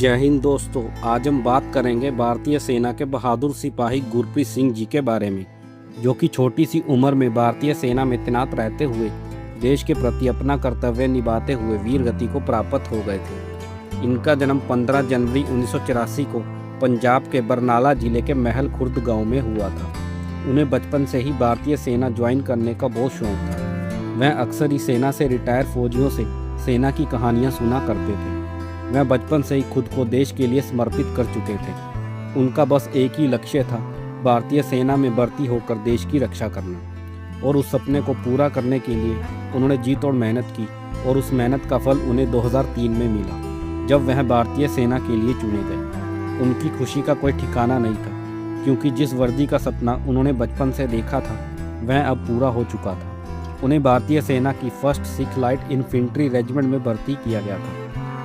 जय हिंद दोस्तों। आज हम बात करेंगे भारतीय सेना के बहादुर सिपाही गुरप्रीत सिंह जी के बारे में, जो कि छोटी सी उम्र में भारतीय सेना में तैनात रहते हुए देश के प्रति अपना कर्तव्य निभाते हुए वीर गति को प्राप्त हो गए थे। इनका जन्म 15 जनवरी 1984 को पंजाब के बरनाला जिले के महल खुर्द गांव में हुआ था। उन्हें बचपन से ही भारतीय सेना ज्वाइन करने का बहुत शौक था। वह अक्सर ही सेना से रिटायर फौजियों से सेना की कहानियाँ सुना करते थे। वह बचपन से ही खुद को देश के लिए समर्पित कर चुके थे। उनका बस एक ही लक्ष्य था, भारतीय सेना में भर्ती होकर देश की रक्षा करना। और उस सपने को पूरा करने के लिए उन्होंने जी तोड़ मेहनत की और उस मेहनत का फल उन्हें 2003 में मिला, जब वह भारतीय सेना के लिए चुने गए। उनकी खुशी का कोई ठिकाना नहीं था, क्योंकि जिस वर्दी का सपना उन्होंने बचपन से देखा था वह अब पूरा हो चुका था। उन्हें भारतीय सेना की 1st Sikh light infantry regiment में भर्ती किया गया था।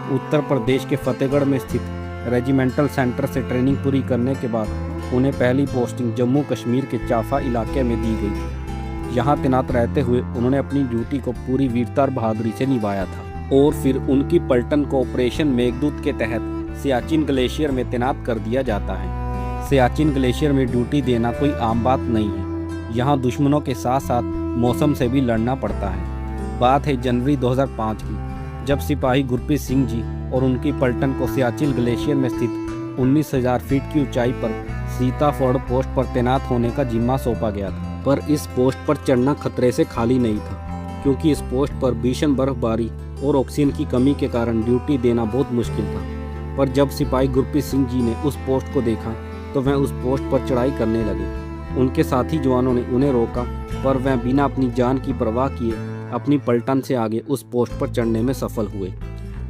उत्तर प्रदेश के फतेहगढ़ में स्थित रेजिमेंटल सेंटर से ट्रेनिंग पूरी करने के बाद उन्हें पहली पोस्टिंग जम्मू कश्मीर के चाफा इलाके में दी गई थी। यहाँ तैनात रहते हुए उन्होंने अपनी ड्यूटी को पूरी वीरता और बहादुरी से निभाया था और फिर उनकी पलटन को ऑपरेशन मेघदूत के तहत सियाचिन ग्लेशियर में तैनात कर दिया जाता है। सियाचिन ग्लेशियर में ड्यूटी देना कोई आम बात नहीं है। यहाँ दुश्मनों के साथ साथ मौसम से भी लड़ना पड़ता है। बात है जनवरी 2005 की, जब सिपाही गुरप्रीत सिंह जी और उनकी पलटन को सियाचिन ग्लेशियर में स्थित 19,000 फीट की ऊंचाई पर सीताफोर्ड पोस्ट पर तैनात होने का जिम्मा सौंपा गया था। पर इस पोस्ट पर चढ़ना खतरे से खाली नहीं था, क्योंकि इस पोस्ट पर भीषण बर्फबारी और ऑक्सीजन की कमी के कारण ड्यूटी देना बहुत मुश्किल था। पर जब सिपाही गुरप्रीत सिंह जी ने उस पोस्ट को देखा तो वह उस पोस्ट पर चढ़ाई करने लगे। उनके साथी जवानों ने उन्हें रोका, पर वह बिना अपनी जान की परवाह किए अपनी पलटन से आगे उस पोस्ट पर चढ़ने में सफल हुए।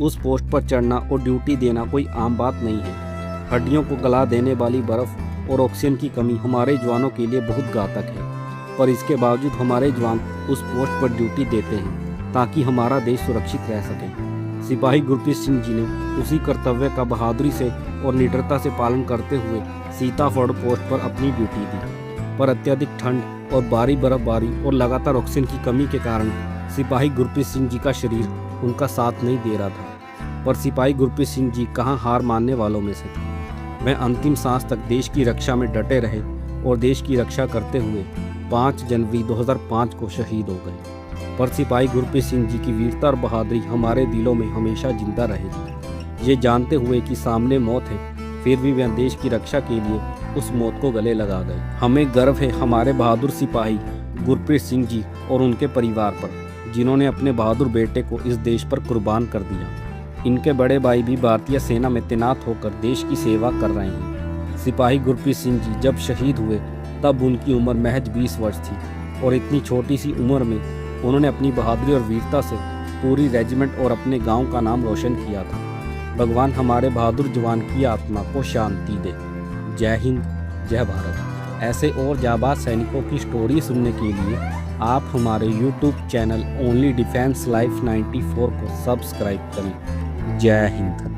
उस पोस्ट पर चढ़ना और ड्यूटी देना कोई आम बात नहीं है। हड्डियों को गला देने वाली बर्फ और ऑक्सीजन की कमी हमारे जवानों के लिए बहुत घातक है, पर इसके बावजूद हमारे जवान उस पोस्ट पर ड्यूटी देते हैं ताकि हमारा देश सुरक्षित रह सके। सिपाही गुरप्रीत सिंह जी ने उसी कर्तव्य का बहादुरी से और निडरता से पालन करते हुए सीताफोर्ड पोस्ट पर अपनी ड्यूटी दी। पर अत्यधिक ठंड और भारी बर्फबारी और लगातार ऑक्सीजन की कमी के कारण सिपाही गुरप्रीत सिंह जी का शरीर उनका साथ नहीं दे रहा था। पर सिपाही गुरप्रीत सिंह जी कहाँ हार मानने वालों में से थे। वह अंतिम सांस तक देश की रक्षा में डटे रहे और देश की रक्षा करते हुए 5 जनवरी 2005 को शहीद हो गए। पर सिपाही गुरप्रीत सिंह जी की वीरता और बहादुरी हमारे दिलों में हमेशा जिंदा रहेगी। ये जानते हुए कि सामने मौत है, फिर भी वह देश की रक्षा के लिए उस मौत को गले लगा गए। हमें गर्व है हमारे बहादुर सिपाही गुरप्रीत सिंह जी और उनके परिवार पर, जिन्होंने अपने बहादुर बेटे को इस देश पर कुर्बान कर दिया। इनके बड़े भाई भी भारतीय सेना में तैनात होकर देश की सेवा कर रहे हैं। सिपाही गुरप्रीत सिंह जी जब शहीद हुए तब उनकी उम्र महज 20 वर्ष थी, और इतनी छोटी सी उम्र में उन्होंने अपनी बहादुरी और वीरता से पूरी रेजिमेंट और अपने गाँव का नाम रोशन किया था। भगवान हमारे बहादुर जवान की आत्मा को शांति दे। जय हिंद, जय भारत। ऐसे और जाबाज सैनिकों की स्टोरी सुनने के लिए आप हमारे YouTube channel only defence life 94 को सब्सक्राइब करें। जय हिंद।